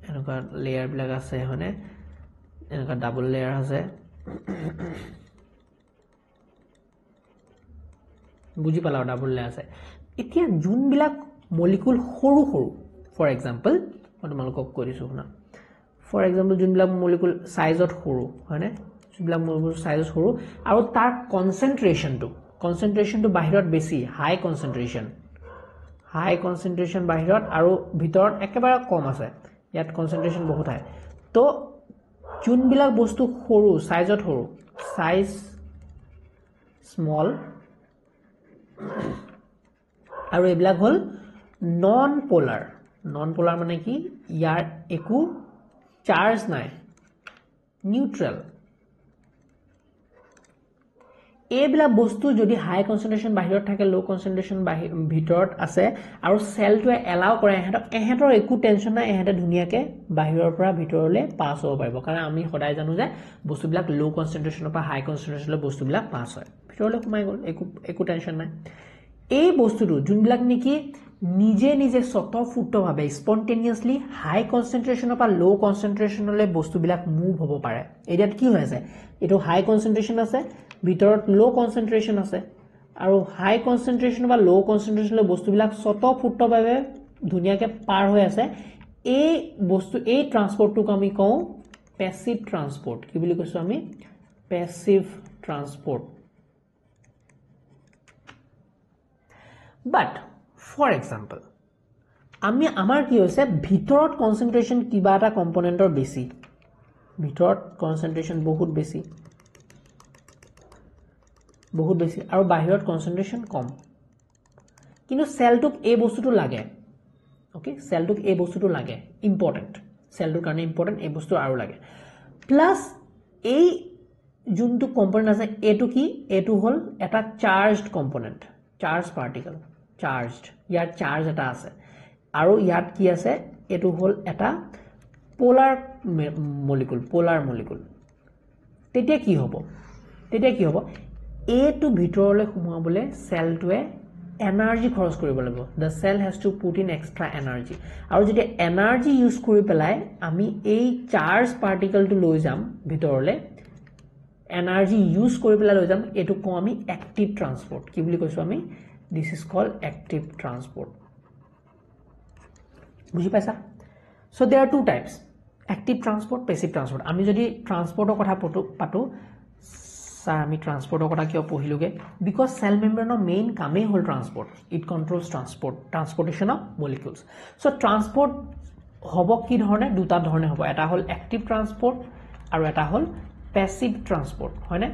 এনেকুৱা লেয়াৰবিলাক আছে হয়নে এনেকুৱা ডাবল লেয়াৰ আছে বুজি পালা ডাবল লেয়াৰ আছে এতিয়া যোনবিলাক মলিকুল সৰু ফৰ এক্সাম্পল মই তোমালোকক কৈ দিছোঁ শুনা ফৰ এক্সাম্পল যোনবিলাক মলিকুল চাইজত সৰু হয়নে যোনবিলাক মলিকুল চাইজত সৰু আৰু তাৰ কনচেন্ট্ৰেশ্যনটো বাহিৰত বেছি হাই কনচেন্ট্ৰেশ্যন বাহিৰত আৰু ভিতৰত একেবাৰে কম আছে ইয়াত কনচেন্ট্ৰেশ্যন বহুত হাই তো যোনবিলাক বস্তু সৰু চাইজত সৰু সাইজ স্মল আৰু এইবিলাক হ'ল নন পোলাৰ মানে কি ইয়াৰ একো চাৰ্জ নাই নিউট্ৰেল এইবিলাক বস্তু যদি হাই কনচেন্ট্ৰেশ্যন বাহিৰত থাকে লো কনচেন্ট্ৰেশ্যন ভিতৰত আছে আৰু সেলটোৱে এলাউ কৰে এহেঁতৰ একো টেনশ্যন নাই এহেঁতে ধুনীয়াকৈ বাহিৰৰ পৰা ভিতৰলৈ পাছ হ'ব পাৰিব কাৰণ আমি সদায় জানো যে বস্তুবিলাক লো কনচেন্ট্ৰেশ্যনৰ পৰা হাই কনচেন্ট্ৰেশ্যনলৈ বস্তুবিলাক পাছ হয় ভিতৰলৈ সোমাই গ'ল একো টেনশ্যন নাই এই বস্তুটো যোনবিলাক নেকি নিজে স্বতঃস্ফূৰ্তভাৱে স্পন্টেনিয়াছলি হাই কনচেন্ট্ৰেশ্যনৰ পৰা লো কনচেন্ট্ৰেশ্যনলৈ বস্তুবিলাক মুভ হ'ব পাৰে এৰিয়াত কি হৈ আছে এইটো হাই কনচেন্ট্ৰেশ্যন আছে ভিতৰত লো কনচেন্ট্ৰেশ্যন আছে আৰু হাই কনচেন্ট্ৰেশ্যন বা লো কনচেন্ট্ৰেশ্যনলৈ বস্তুবিলাক স্বতঃস্ফূৰ্তভাৱে ধুনীয়াকৈ পাৰ হৈ আছে এই ট্ৰান্সপৰ্টটোক আমি কওঁ পেছিভ ট্ৰান্সপৰ্ট কি বুলি কৈছোঁ আমি passive transport but for example আমাৰ কি হৈছে ভিতৰত কনচেন্ট্ৰেশ্যন কিবা এটা কম্পনেণ্টৰ বেছি ভিতৰত কনচেন্ট্ৰেশ্যন বহুত বেছি আৰু বাহিৰত কনচেন্ট্ৰেশ্যন কম কিন্তু সেলটোক এই বস্তুটো লাগে ওকে সেলটোক এই বস্তুটো লাগে ইম্পৰ্টেণ্ট সেলটোৰ কাৰণে ইম্পৰ্টেণ্ট এই বস্তু আৰু লাগে প্লাছ এই যোনটো কম্পনেণ্ট আছে এইটো হ'ল এটা চাৰ্জড কম্পনেণ্ট চাৰ্জ পাৰ্টিকল ইয়াৰ চাৰ্জ এটা আছে আৰু ইয়াত কি আছে এইটো হ'ল এটা পোলাৰ মলিকুল তেতিয়া কি হ'ব এইটো ভিতৰলৈ সোমাবলৈ সেলটোৱে এনাৰ্জি খৰচ কৰিব লাগিব the cell has to put in extra energy আৰু যেতিয়া এনাৰ্জি ইউজ কৰি পেলাই আমি এই চাৰ্জ পাৰ্টিকলটো লৈ যাম ভিতৰলৈ এনাৰ্জি ইউজ কৰি পেলাই লৈ যাম এইটো কওঁ আমি এক্টিভ ট্ৰান্সপৰ্ট কি বুলি কৈছোঁ আমি this is called active transport বুজি পাইছা so' there are two types active transport passive transport আমি যদি ট্ৰান্সপৰ্টৰ কথা পাতোঁ ছাৰ আমি ট্ৰান্সপৰ্টৰ কথা কিয় পঢ়িলোগৈ বিকজ চেল মেমব্ৰেইনৰ মেইন কামেই হ'ল transport it controls transportation of molecules so' transport হ'ব কি ধৰণে দুটা ধৰণে হ'ব এটা হ'ল এক্টিভ ট্ৰান্সপৰ্ট আৰু এটা হ'ল পেছিভ ট্ৰান্সপৰ্ট হয়নে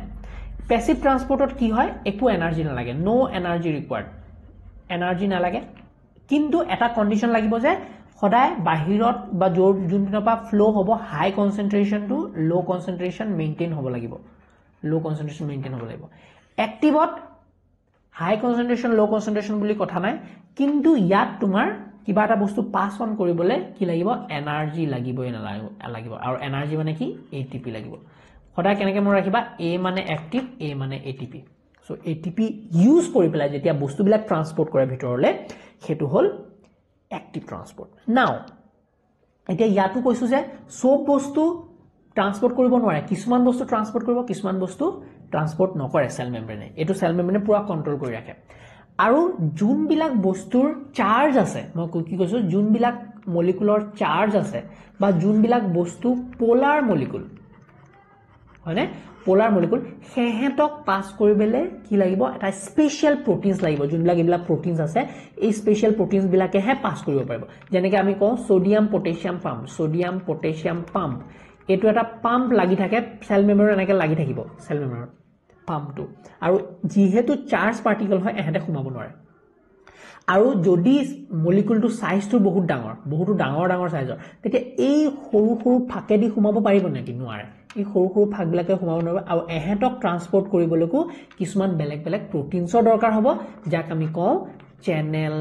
পেছিভ ট্ৰান্সপৰ্টত কি হয় একো এনাৰ্জি নালাগে ন' এনাৰ্জি ৰিকুৱাৰ্ড এনাৰ্জি নালাগে কিন্তু এটা কণ্ডিশ্যন লাগিব যে সদায় বাহিৰত বা যোনপিনৰ পৰা ফ্ল' হ'ব হাই কনচেন্ট্ৰেশ্যনটো ল' কনচেন্ট্ৰেশ্যন মেইনটেইন হ'ব লাগিব এক্টিভত হাই কনচেন্ট্ৰেশ্যন ল' কনচেন্ট্ৰেশ্যন বুলি কথা নাই কিন্তু ইয়াত তোমাৰ কিবা এটা বস্তু পাছ অন কৰিবলৈ কি লাগিব এনাৰ্জি লাগিবই নালাগিব আৰু এনাৰ্জি মানে কি ATP লাগিব সদায় কেনেকৈ মনত ৰাখিবা A মানে এক্টিভ A মানে ATP চ' ATP ইউজ কৰি পেলাই যেতিয়া বস্তুবিলাক ট্ৰান্সপৰ্ট কৰে ভিতৰলৈ সেইটো হ'ল এক্টিভ ট্ৰান্সপৰ্ট নাও এতিয়া ইয়াতো কৈছোঁ যে চব বস্তু ট্ৰান্সপৰ্ট কৰিব নোৱাৰে কিছুমান বস্তু ট্ৰান্সপৰ্ট কৰিব কিছুমান বস্তু ট্ৰান্সপৰ্ট নকৰে চেল মেমব্ৰেইনে এইটো চেল মেমব্ৰেইনে পুৰা কণ্ট্ৰল কৰি ৰাখে আৰু যোনবিলাক বস্তুৰ চাৰ্জ আছে মই কি কৈছোঁ যোনবিলাক মলিকুলৰ চাৰ্জ আছে বা যোনবিলাক বস্তু পোলাৰ মলিকুল হয়নে পোলাৰ মলিকুল হেহেতক পাস কৰিবলে কি লাগিব এটা স্পেশাল প্ৰটিনছ লাগিব যোনবিলাক এইবিলাক প্ৰটিনছ আছে এই স্পেশাল প্ৰটিনছ বিলাকেহে পাস কৰিব পাৰিব যেনেকৈ আমি কওঁ সোডিয়াম পটাছিয়াম পাম্প এটো এটা পাম্প লাগি থাকে সেল মেম্ব্ৰেনত এনেকৈ লাগি থাকিব সেল মেম্ব্ৰেনত পাম্পটো আৰু যেহেতু চাৰ্জ পাৰ্টিকল হয় এহেতে সোমাব নোৱাৰে আৰু যদি মলিকুলটো সাইজটো বহুত ডাঙৰ সাইজৰ তেতিয়া এই সৰু সৰু ফাকেদি সোমাব পাৰিব নেকি নোৱাৰে এই সৰু সৰু ফাকবিলাকে সোমাব নোৱাৰে আৰু এহেতক ট্ৰান্সপোৰ্ট কৰিবলৈকো কিছুমান বেলেগ বেলেগ প্ৰটিনছৰ দৰকাৰ হ'ব যাক আমি কওঁ চেনেল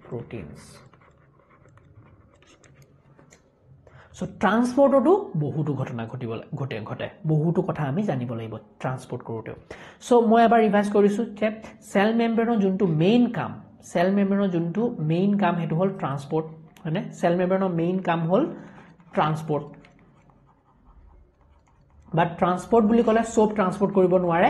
প্ৰটিনছ সো ট্ৰান্সপোৰ্টটো বহুতো ঘটনা ঘটে বহুতো কথা আমি জানিব লাগিব ট্ৰান্সপোৰ্ট কৰোতে সো মই এবাৰ ৰিভাইজ কৰিছো যে সেল মেম্ব্ৰেনৰ যোনটো মেইন কাম হেতু হল ট্ৰান্সপোৰ্ট হয়নে সেল মেম্ব্ৰেনৰ মেইন কাম হল ট্ৰান্সপোৰ্ট বাট ট্ৰান্সপোৰ্ট বুলি ক'লে সব ট্ৰান্সপোৰ্ট কৰিব নোৱাৰে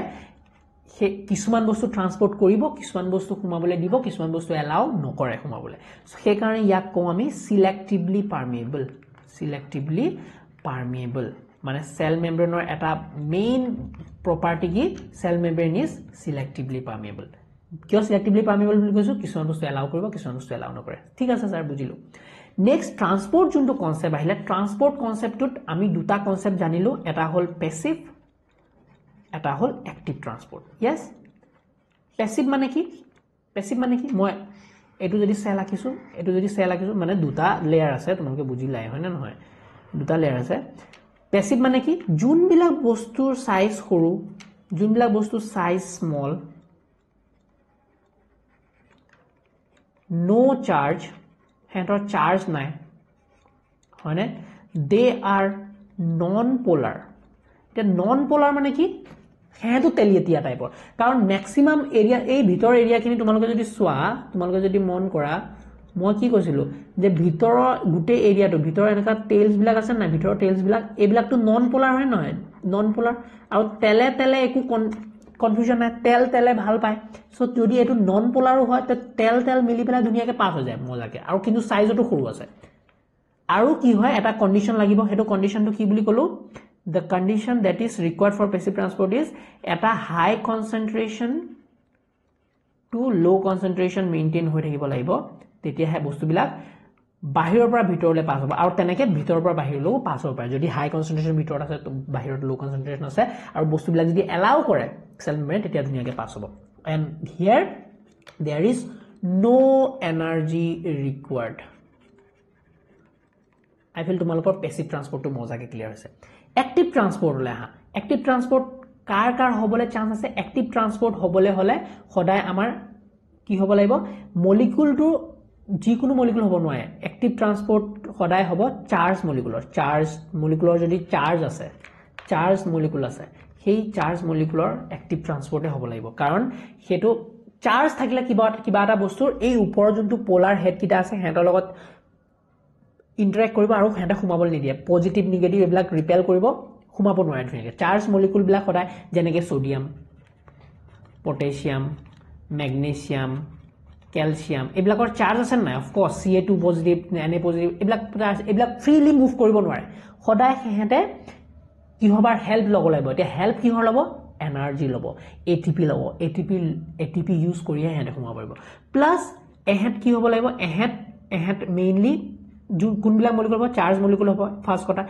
কিছুমান বস্তু ট্ৰান্সপোৰ্ট কৰিব কিছুমান বস্তু সোমাবলৈ দিব কিছুমান বস্তু এলাউ নকৰে সোমাবলৈ সেই কাৰণে ইয়াক কওঁ আমি সিলেক্টিভলি পাৰ্মিয়েবল মানে সেল মেম্ব্ৰেনৰ এটা মেইন প্ৰপাৰ্টি কি সেল মেম্ব্ৰেন ইজ সিলেক্টিভলি পাৰ্মিয়েবল কিয় সিলেক্টিভলি পাৰ্মিয়েবল বুলি কৈছো কিছুমান বস্তু এলাউ কৰিব কিছুমান বস্তু এলাউ নকৰে ঠিক আছে স্যাৰ বুজিলো নেক্সট ট্ৰান্সপোৰ্ট যোনটো কনসেপ্ট আহিলে ট্ৰান্সপোৰ্ট কনসেপ্টত আমি দুটা কনসেপ্ট জানিলো এটা হল প্যাসিভ এটা হল অ্যাক্টিভ ট্ৰান্সপোৰ্ট ইয়েস প্যাসিভ মানে কি মই এটো যদি সেল আকিছো মানে দুটা লেয়াৰ আছে তোমালোকে বুজিলাই হয় না নহয় দুটা লেয়াৰ আছে প্যাসিভ মানে কি যোনবিলাক বস্তুৰ সাইজ সৰু যোনবিলাক বস্তুৰ সাইজ স্মল নো চাৰ্জ হেতৰ চাৰ্জ নাই হয়নে they are non polar non polar মানে কি হেতু তেলিয়া টাইপৰ কাৰণ ম্যাক্সিমাম এৰিয়া এই ভিতৰ এৰিয়াখিনি তোমালোকে যদি চোৱা তোমালোকে যদি মন কৰা মই কি কৈছিলো যে ভিতৰৰ গুটে এৰিয়াটো ভিতৰ এনেকা টেইলছ বিলাক আছে না ভিতৰৰ টেইলছ বিলাক এইবিলাকটো নন পোলাৰ হয় নহয় নন পোলাৰ আৰু তেলে একো কনফিউজন নাই তেলে ভাল পায় সো যদি এটো নন পোলাৰো হয় তে তেল মিলি পেলাই ধুনিয়াকে পাস হৈ যায় মজাকে আৰু কিন্তু সাইজটো সৰু আছে আৰু কি হয় এটা কন্ডিশন লাগিব হেতু কন্ডিশনটো কি বুলি কলো the condition that is required for passive transport is at a high concentration to low concentration maintain হৈ থাকিব লাগিব তেতিয়া হে বস্তুবিলাক বাহিৰৰ পৰা ভিতৰলৈ পাস হ'ব আৰু তেনেকে ভিতৰৰ পৰা বাহিৰলৈ পাস হ'ব পাৰে যদি হাই কনসেন্ট্ৰেশন ভিতৰত আছে তো বাহিৰত লো কনসেন্ট্ৰেশন আছে আৰু বস্তুবিলাক যদি এলাউ কৰে সেল মেম্ব্ৰেন তেতিয়া ধুনিয়াকে পাস হ'ব and here there is no energy required I feel তোমালোকৰ passive transport to মজাকে ক্লিয়াৰ হৈছে active transport হলে হা active transport কাৰ হবলে চান্স আছে active transport হবলে হলে সদায় আমাৰ কি হ'ব লাগিব মলিকুলটো যিকোনো মলিকুল হ'ব নোৱাৰে active transport সদায় হ'ব চাৰ্জ মলিকুলৰ যদি চাৰ্জ মলিকুল আছে সেই চাৰ্জ মলিকুলৰ active transport হ'ব লাগিব কাৰণ হেতু চাৰ্জ থাকিলে কিবা এটা বস্তুৰ এই ওপৰৰ যোনটো পোলাৰ হেড কিটা আছে হেতৰ লগত ইন্টাৰেক্ট কৰিব আৰু হেতে সোমাবলৈ নিদিয়ে পজিটিভ নিগেটিভ এইবিলাক ৰিপেল কৰিব সোমাব নোৱাৰে ধুনিয়াকে চাৰ্জ মলিকুল বিলাক সদায় যেনেকৈ সোডিয়াম পটাছিয়াম ম্যাগনেছিয়াম ক্যালসিয়াম এইবিলাকৰ চাৰ্জ আছে নাই of course Ca2 positive Na positive এইবিলাক ফ্ৰীলি মুভ কৰিব নোৱাৰে সদায় হেতে কি হবাৰ হেল্প লব লাগিব এতিয়া হেল্প কি হলব এনাৰ্জি লব ATP লব ATP ইউজ কৰিয়ে হেতে সোমাব পাৰিব প্লাস এহেত কি হ'ব লাগিব এহেত মেইনলি কোনবিলাক মলিকুল হ'ব চাৰ্জ মলিকুল হ'ব ফাৰ্স্ট কথা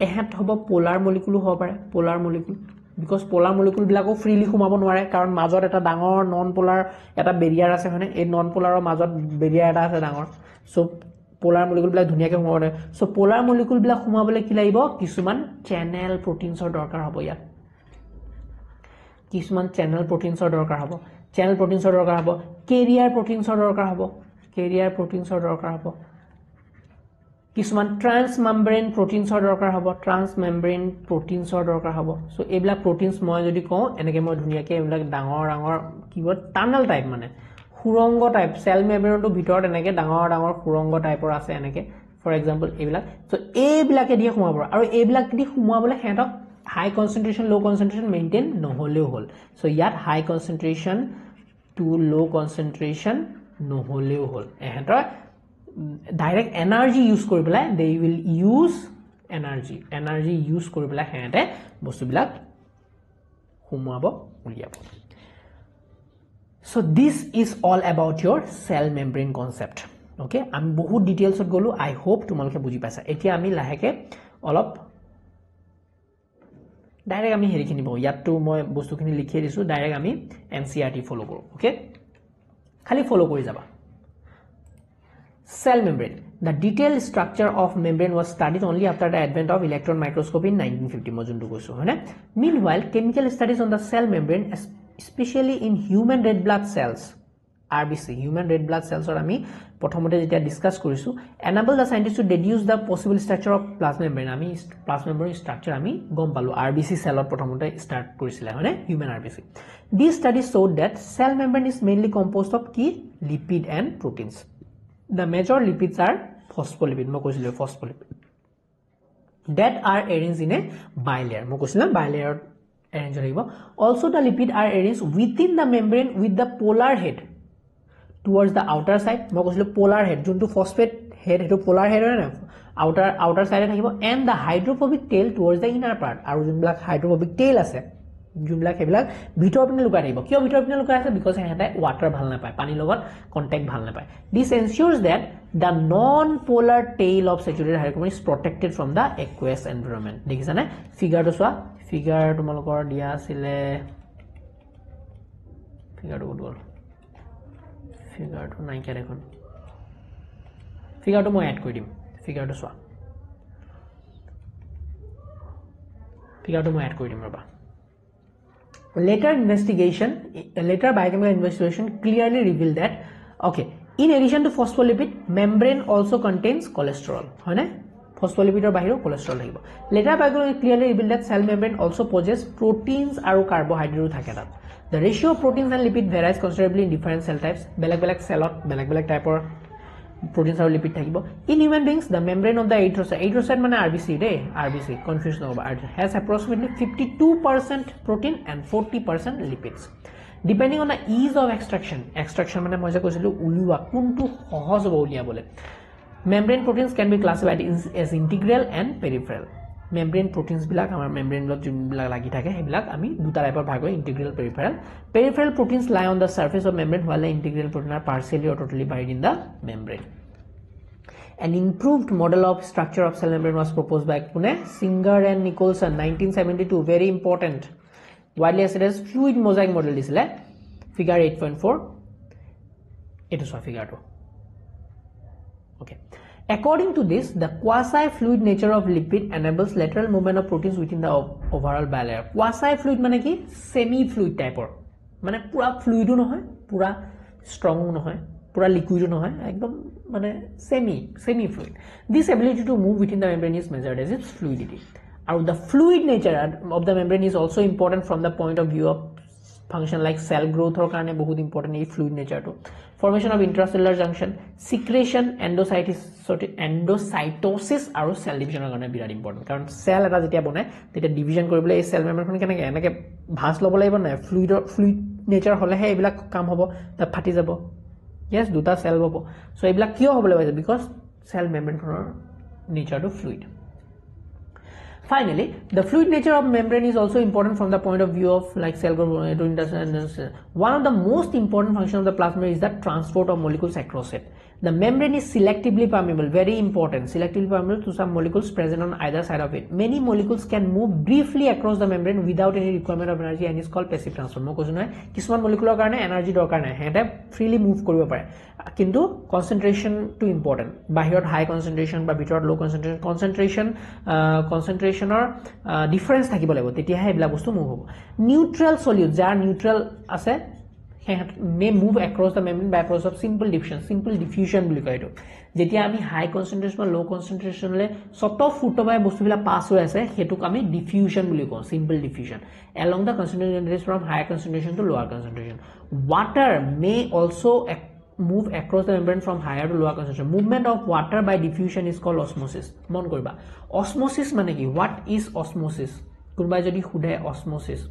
এহেত হ'ব পোলাৰ মলিকুল হ'ব পাৰে polar molecule because polar molecule বিলাকো ফ্ৰীলি সোমাব নোৱাৰে কাৰণ মাজত এটা ডাঙৰ নন পোলাৰ এটা বেৰিয়াৰ আছে হয়নে এই নন পোলাৰৰ মাজত বেৰিয়াৰ এটা আছে ডাঙৰ সো পোলাৰ মলিকুল বিলাক ধুনিয়াকে সোমাব পাৰে সো পোলাৰ মলিকুল বিলাক সোমাবলৈ কি লাগিব কিছুমান চেনেল প্ৰটিনছৰ দৰকাৰ হ'ব ইয়াত কিছুমান চেনেল প্ৰটিনছৰ দৰকাৰ হ'ব কেৰিয়াৰ প্ৰটিনছৰ দৰকাৰ হ'ব কিছুমান ট্ৰান্সমেম্ব্ৰেন প্ৰটিনছৰ দৰকাৰ হ'ব সো এইবিলাক প্ৰটিনছ মই যদি কওঁ এনেকে মই ধুনিয়াকে এইবিলাক ডাঙৰ কিবৰ্ড টানেল টাইপ মানে সুৰংগ টাইপ সেল মেম্ব্ৰেনটো ভিতৰত এনেকে ডাঙৰ সুৰংগ টাইপৰ আছে এনেকে ফৰ এক্সাম্পল এইবিলাক সো এইবিলাকে দিয়ে সোমাব আৰু এইবিলাক দি সোমাবলৈ হেতক হাই কনসেন্ট্ৰেশন লো কনসেন্ট্ৰেশন মেইনটেইন নহলেও হল সো ইয়াত হাই কনসেন্ট্ৰেশন টু লো কনসেন্ট্ৰেশন নহলেও হল এহেতৰ ডাইৰেক্ট এনাৰ্জি ইউজ কৰি পেলাই they will use energy use কৰি পেলাই হেঁতে বস্তুবিলাক সোমোৱাব উলিয়াব so this is all about your cell membrane concept okay আমি বহুত ডিটেইলছত গলো I hope তোমালোকে বুজি পাইছা এতিয়া আমি লাহেকে অলপ ডাইৰেক্ট আমি হেৰিখিনি পাওঁ ইয়াতটো মই বস্তুখিনি লিখি দিছো ডাইৰেক্ট আমি NCERT ফলো কৰো ওকে খালি ফলো কৰি যাবা cell membrane the detailed structure of membrane was studied only after the advent of electron microscopy in 1950 মই যোনটো কৈছো হয়নে meanwhile chemical studies on the cell membrane especially in human red blood cells RBC human red blood cells or আমি প্ৰথমতে যেতিয়া discuss কৰিছো enable the scientists to deduce the possible structure of plasma membrane আমি plasma membrane structure আমি গম পালো RBC cell প্ৰথমতে start কৰিছিল হয়নে human RBC these studies showed that cell membrane is mainly composed of key lipid and proteins the major lipids are phospholipid মই কৈছিলো phospholipid that are arranged in a bilayer মই কৈছিলো bilayer arrange hoibo also the lipid are arranged within the membrane with the polar head towards the outer side মই কৈছিলো polar head যোনটো phosphate head হেটো polar head হয় না outer side থাকিব and the hydrophobic tail towards the inner part আৰু যোনবিলাক hydrophobic tail আছে যোনবিলাক হেবিলাক ভিতৰ পিনে লুকাই থাকিব কিয় ভিতৰ পিনে লুকাই আছে because হেটা water ভাল নাপায় পানী লগত contact ভাল নাপায় this ensures that the non polar tail of saturated hydrocarbon is protected from the aqueous environment দেখিছানে ফিগাৰটো চোৱা ফিগাৰ তোমালোকৰ দিয়া আছিলে ফিগাৰটো ক'ত গ'ল ফিগাৰটো নাই কি দেখোন ফিগাৰটো মই এড কৰি দিম ফিগাৰটো চোৱা ফিগাৰটো মই এড কৰি দিম ৰবা later biochemical investigation clearly revealed that okay in addition to phospholipid membrane also contains cholesterol হয় না phospholipidৰ বাহিৰেও cholesterol থাকিব later biochemical clearly revealed that cell membrane also possess proteins আৰু carbohydrate থাকে তাত the ratio of proteins and lipid varies considerably in different cell types বেলেগ cellত বেলেগ টাইপৰ proteins আৰু lipid থাকিব in human beings the membrane of the erythrocyte মানে RBC confusion over has approximately 52% protein and 40% lipids depending on the ease of extraction মানে মই যে কৈছিলো উলিওৱা কোনটো সহজ হ'ব উলিয়াবলে membrane proteins can be classified as integral and peripheral membrane proteins বিলাক আমাৰ membrane লত যোনবিলাক লাগি থাকে হেবিলাক আমি দুটা টাইপৰ ভাগ হয় integral peripheral proteins lie on the surface of membrane while the integral proteins are partially or totally buried in the membrane an improved model of structure of cell membrane was proposed by Singer and Nicholson 1972 very important widely accepted as fluid mosaic model disile figure 8.4 etu so figure 2 okay according to this the quasi fluid nature of lipid enables lateral movement of proteins within the overall bilayer quasi fluid mane ki semi fluid type or mane pura fluid no hoy pura strong no hoy pura liquid no hoy ekdom mane semi fluid this ability to move within the membrane is measured as its fluidity and the fluid nature of the membrane is also important from the point of view of function like cell growth or karone bahut important ei fluid nature to formation of intracellular junction secretion endocytosis aru cell division er karone birat important karon cell eta jetia bonai tete division koribole ei cell membrane khon kenake enake bhas lobo laibo na fluid nature hole he ebilak kam hobo ta phati jabo yes duta cell hobo so ebilak kio hobole hoise because cell membrane khonor nature to fluid finally the fluid nature of membrane is also important from the point of view of like cell growth one of the most important functions of the plasma is the transport of molecules across it the membrane is selectively permeable very important selectively permeable to some molecules present on either side of it many molecules can move briefly across the membrane without any requirement of energy and is called passive transfer mo koju noy kisman molecular karone energy dorkar nai heta freely move koribo pare kintu concentration to important bahirot high concentration ba bitorot low concentration or difference থাকিব লাগিব তেতিয়া হে এবলা বস্তু move হ'ব neutral solute jar neutral আছে may move across the membrane by process of simple diffusion বুলি কয় এটো যেতিয়া আমি হাই কনসেন্ট্রেশন বা লো কনসেন্ট্রেশন লে সত ফুটবাই বস্তুবিলা পাস হৈ আছে হেতুক আমি diffusion বুলি কওঁ simple diffusion along the concentration range from higher concentration to lower concentration water may also move across the membrane from higher to lower concentration movement of water by diffusion is called osmosis mon koriba osmosis mane ki what is osmosis kurba jodi khude osmosis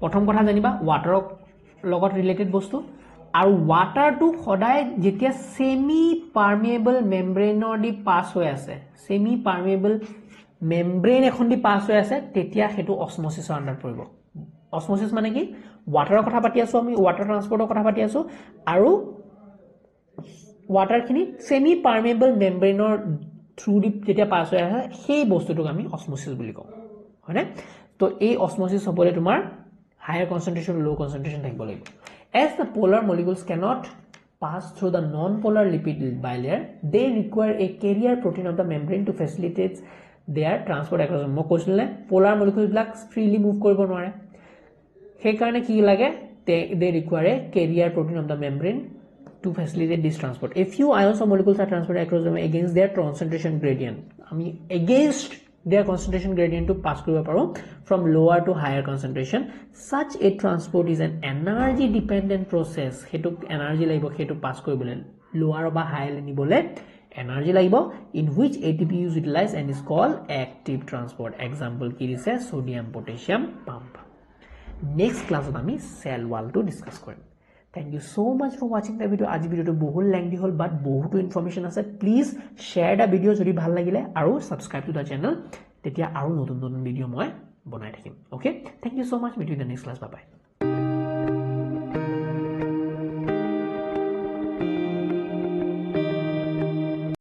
prothom kotha janiba water logot related bostu আৰু ৱাটাৰটো সদায় যেতিয়া semi পাৰ্মিয়েবল মেমব্ৰেনৰ দি পাছ হৈ আছে semi পাৰ্মিয়েবল membrane এখন দি পাছ হৈ আছে তেতিয়া হেতু অসমোসিছৰ আন্ডাৰ পৰিব অসমোসিছ মানে কি ৱাটাৰৰ কথা পাতি আছো আমি ৱাটাৰ ট্ৰান্সপৰ্টৰ কথা পাতি আছো আৰু ৱাটাৰখিনি সেমি পাৰ্মিয়েবল মেমব্ৰেনৰ থ্ৰু দি যেতিয়া পাছ হৈ আছে সেই বস্তুটোক আমি অসমোসিছ বুলি কওঁ হয়নে তো এই অসমোসিছ হ'বলে তোমাৰ higher concentration low concentration থাকিব লাগিব as the polar molecules cannot pass through the non-polar lipid bilayer they require a carrier protein of the membrane to facilitate their transport across mo কৈছিলে polar molecules বিলাক freely move কৰিব নোৱাৰে সেই কাৰণে কি লাগে they require a carrier protein of the membrane to facilitate this transport a few ions or molecules are transported across them against their concentration gradient আমি against their concentration gradient to pass কৰিব পাৰো from lower to higher concentration such a transport is an energy dependent process হেতু energy লাগিব হেতু pass কৰিবলে lower বা higher নিবলে energy লাগিব in which ATP is utilized and is called active transport example কি দিছে sodium potassium pump next class আমি cell wall to discuss কৰিম Thank you so much for watching the video. আজি ভিডিওটো বহুত lengthy হল but বহুতো information আছে please share the video যদি ভাল লাগিলে আৰু subscribe to the channel তেতিয়া আৰু নতুন নতুন ভিডিও মই বনাই থাকিম okay thank you so much meet you in the next class bye bye